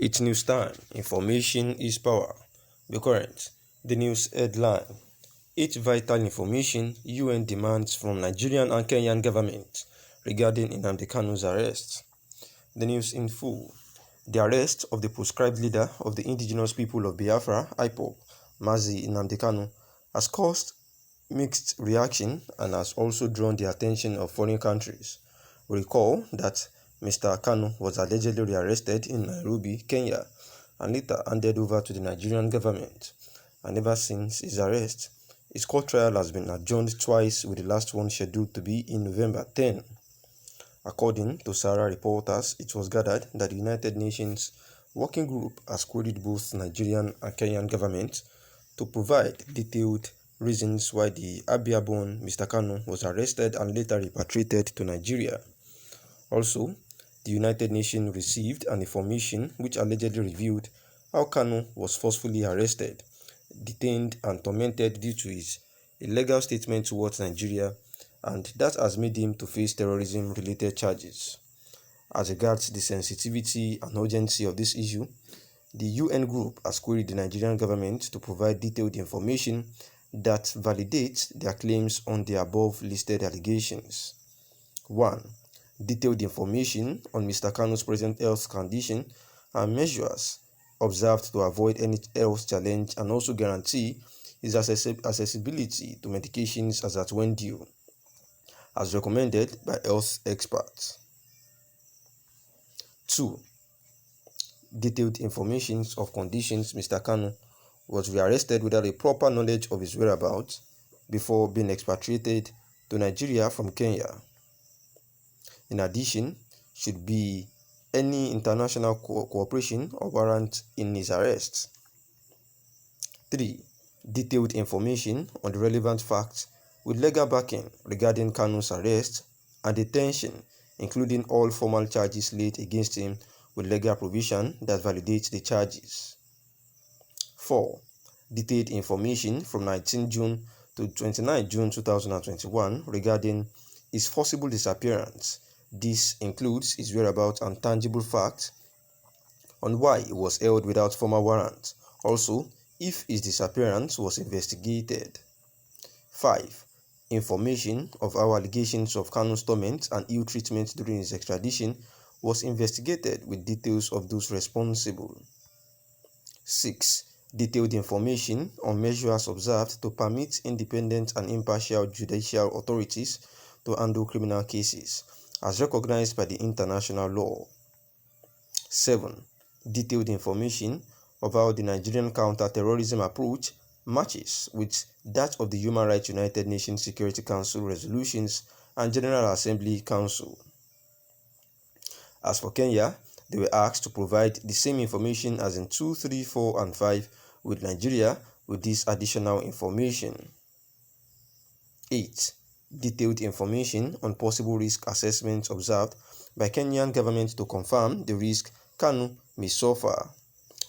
It's news time. Information is power. Be current. The news headline. Each vital information UN demands from Nigerian and Kenyan government regarding Nnamdi Kanus' arrest. The news in full. The arrest of the proscribed leader of the indigenous people of Biafra, IPOB, Mazi Nnamdi Kanu, has caused mixed reaction and has also drawn the attention of foreign countries. We recall that Mr. Kanu was allegedly rearrested in Nairobi, Kenya, and later handed over to the Nigerian government. And ever since his arrest, his court trial has been adjourned twice, with the last one scheduled to be in November 10. According to Sahara reporters, it was gathered that the United Nations Working Group has queried both Nigerian and Kenyan governments to provide detailed reasons why the Abia-born Mr. Kanu was arrested and later repatriated to Nigeria. Also, the United Nations received an information which allegedly revealed how Kanu was forcefully arrested, detained and tormented due to his illegal statement towards Nigeria, and that has made him to face terrorism-related charges. As regards the sensitivity and urgency of this issue, the UN group has queried the Nigerian government to provide detailed information that validates their claims on the above-listed allegations. 1. Detailed information on Mr. Kanu's present health condition and measures observed to avoid any health challenge, and also guarantee his accessibility to medications as at when due, as recommended by health experts. 2. Detailed information of conditions Mr. Kanu was rearrested without a proper knowledge of his whereabouts before being expatriated to Nigeria from Kenya. In addition, should be any international cooperation or warrant in his arrest. 3. Detailed information on the relevant facts with legal backing regarding Kanu's arrest and detention, including all formal charges laid against him with legal provision that validates the charges. 4. Detailed information from 19 June to 29 June 2021 regarding his forcible disappearance. This includes his whereabouts and tangible facts on why he was held without formal warrant. Also, if his disappearance was investigated. 5. Information of how allegations of Kanu's torment and ill treatment during his extradition was investigated with details of those responsible. 6. Detailed information on measures observed to permit independent and impartial judicial authorities to handle criminal cases, as recognized by the international law. 7. Detailed information of how the Nigerian counter-terrorism approach matches with that of the Human Rights United Nations Security Council resolutions and General Assembly Council. As for Kenya, they were asked to provide the same information as in 2, 3, 4, and 5 with Nigeria with this additional information. 8. Detailed information on possible risk assessments observed by Kenyan government to confirm the risk Kanu may suffer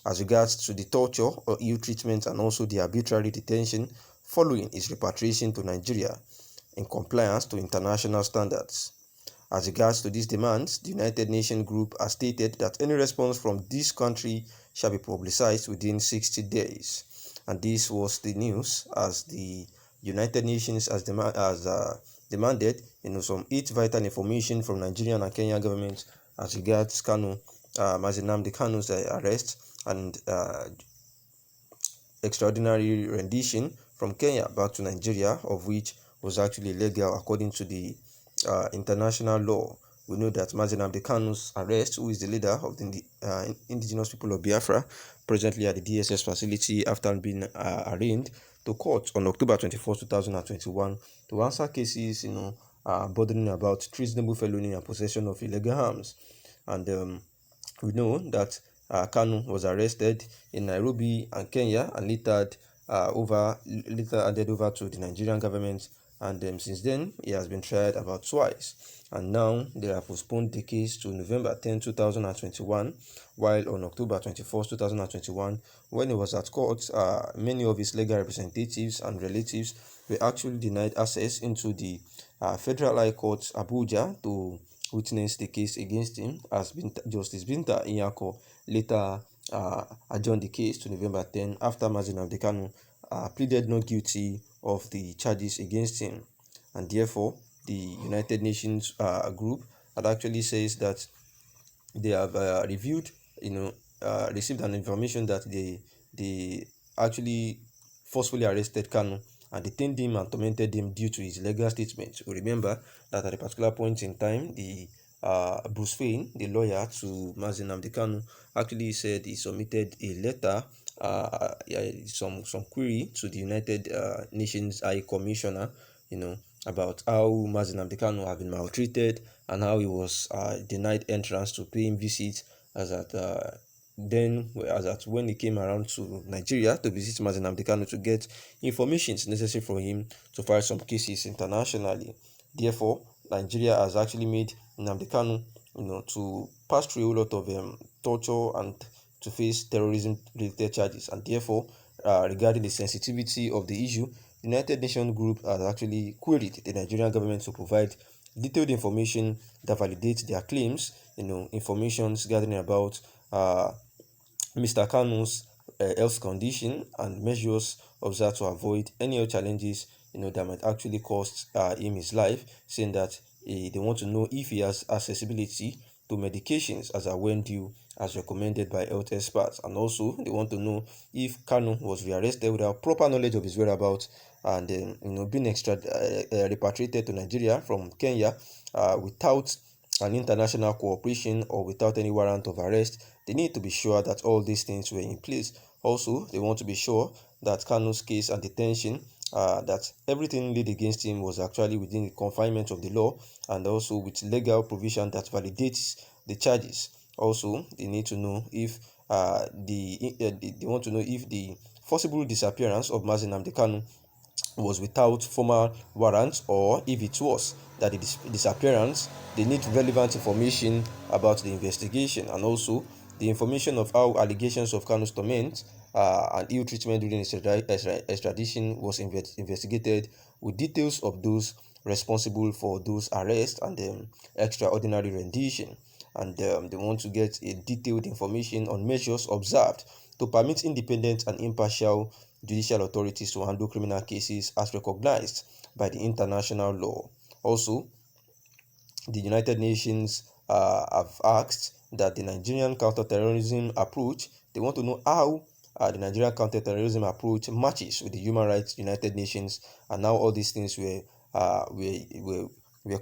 as regards to the torture or ill treatment and also the arbitrary detention following his repatriation to Nigeria in compliance to international standards. As regards to these demands, the United Nations group has stated that any response from this country shall be publicized within 60 days. And this was the news, as the United Nations has demanded some 8 vital information from Nigerian and Kenyan governments as regards Kanu, Mazi Nnamdi Kanu's arrest and extraordinary rendition from Kenya back to Nigeria, of which was actually illegal according to the international law. We know that Mazi Nnamdi Kanu's arrest, who is the leader of the indigenous people of Biafra, presently at the DSS facility after being arraigned to court on October 24, 2021, to answer cases, bordering about treasonable felony and possession of illegal arms. And we know that Kanu was arrested in Nairobi and Kenya, and later handed over to the Nigerian government. And since then, he has been tried about twice. And now they have postponed the case to November 10, 2021, while on October 21, 2021, when he was at court, many of his legal representatives and relatives were actually denied access into the Federal High Court, Abuja, to witnessed the case against him, as Justice Binta Inyako later adjourned the case to November 10 after Nnamdi Kanu pleaded not guilty of the charges against him. And therefore, the United Nations group had actually says that they have reviewed, received an information that they actually forcefully arrested Kanu and detained him and tormented him due to his legal statement. We remember that at a particular point in time, the Bruce Fain, the lawyer to Nnamdi Kanu, actually said he submitted a letter, some query to the United Nations High Commissioner, about how Nnamdi Kanu had been maltreated and how he was denied entrance to paying visits, as at when he came around to Nigeria to visit Nnamdi Kanu to get information necessary for him to file some cases internationally. Therefore, Nigeria has actually made Nnamdi Kanu, to pass through a whole lot of torture and to face terrorism-related charges. And therefore, regarding the sensitivity of the issue, the United Nations group has actually queried the Nigerian government to provide detailed information that validates their claims, information gathering about Mr. Kanu's health condition and measures observed to avoid any other challenges that might actually cost him his life, saying that they want to know if he has accessibility to medications as are when due as recommended by health experts, and also they want to know if Kanu was rearrested without proper knowledge of his whereabouts and being repatriated to Nigeria from Kenya without an international cooperation or without any warrant of arrest. They need to be sure that all these things were in place. Also, they want to be sure that Kanu's case and detention, that everything laid against him was actually within the confinement of the law, and also with legal provision that validates the charges. Also, they need to know if they want to know if the forcible disappearance of Nnamdi Kanu was without formal warrant, or if it was that the disappearance, they need relevant information about the investigation, and also the information of how allegations of Kanu's torment and ill treatment during extradition was investigated, with details of those responsible for those arrests and extraordinary rendition. And they want to get a detailed information on measures observed to permit independent and impartial judicial authorities to handle criminal cases as recognized by the international law. Also, the United Nations have asked that the Nigerian counterterrorism approach, they want to know how the Nigerian counterterrorism approach matches with the Human Rights United Nations, and how all these things were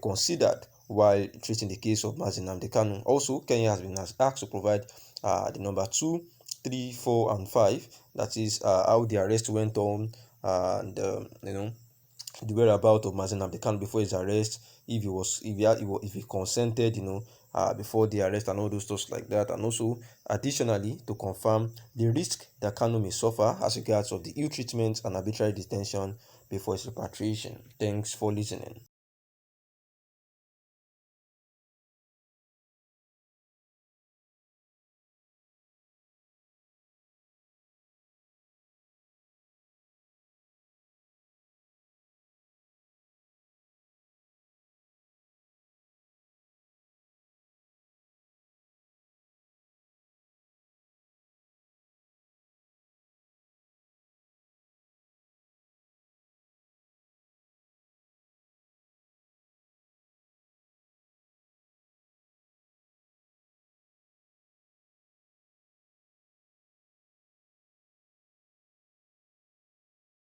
considered while treating the case of Nnamdi Kanu. Also, Kenya has been asked to provide the number 2, 3, 4, and 5. That is how the arrest went on, and the whereabouts of Nnamdi Kanu before his arrest, if he consented, before the arrest, and all those stuff like that, and also additionally to confirm the risk that Kanu may suffer as regards of the ill treatment and arbitrary detention before his repatriation. Thanks for listening.